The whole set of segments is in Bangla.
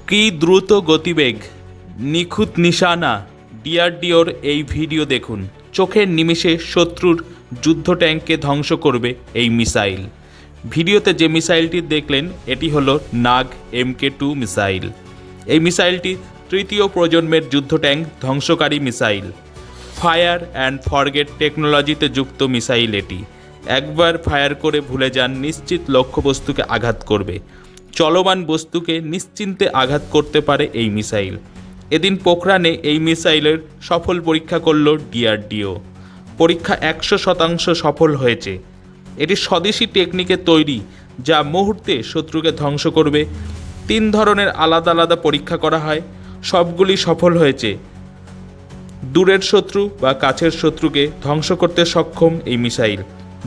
কি দ্রুত গতিবেগ, নিখুঁত নিশানা। ডিআরডিওর এই ভিডিও দেখুন। চোখের নিমেষে শত্রুর যুদ্ধ ট্যাঙ্ককে ধ্বংস করবে এই মিসাইল। ভিডিওতে যে মিসাইলটি দেখলেন এটি হলো নাগ MK2 মিসাইল। এই মিসাইলটি তৃতীয় প্রজন্মের যুদ্ধ ট্যাঙ্ক ধ্বংসকারী মিসাইল। ফায়ার অ্যান্ড ফরগেট টেকনোলজিতে যুক্ত মিসাইল এটি। একবার ফায়ার করে ভুলে যান, নিশ্চিত লক্ষ্যবস্তুকে আঘাত করবে। চলমান বস্তুকে নিশ্চিন্তে আঘাত করতে পারে এই মিসাইল। এদিন পোখরানে এই মিসাইলের সফল পরীক্ষা করল ডিআরডিও। পরীক্ষা 100% সফল হয়েছে। এটি স্বদেশি টেকনিকে তৈরি, যা মুহূর্তে শত্রুকে ধ্বংস করবে। 3 ধরনের আলাদা আলাদা পরীক্ষা করা হয়, সবগুলি সফল হয়েছে। দূরের শত্রু বা কাছের শত্রুকে ধ্বংস করতে সক্ষম এই মিসাইল।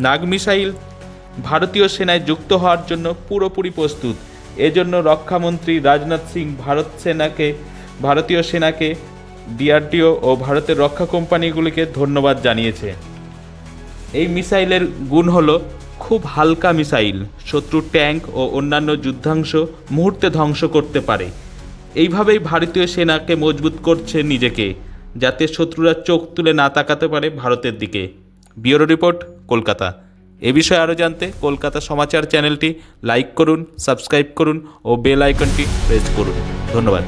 নাগ মিসাইল ভারতীয় সেনায় যুক্ত হওয়ার জন্য পুরোপুরি প্রস্তুত। এজন্য রক্ষামন্ত্রী রাজনাথ সিং ভারতীয় সেনাকে, ডিআরডিও ও ভারতের রক্ষা কোম্পানিগুলিকে ধন্যবাদ জানিয়েছে। এই মিসাইলের গুণ হলো খুব হালকা মিসাইল, শত্রুর ট্যাঙ্ক ও অন্যান্য যুদ্ধাংশ মুহূর্তে ধ্বংস করতে পারে। এইভাবেই ভারতীয় সেনাকে মজবুত করছে নিজেকে, যাতে শত্রুরা চোখ তুলে না তাকাতে পারে ভারতের দিকে। Bureau report, Kolkata. এ বিষয়ে আরও জানতে কলকাতা সমাচার চ্যানেলটি লাইক করুন, সাবস্ক্রাইব করুন ও বেল আইকনটি প্রেস করুন। ধন্যবাদ।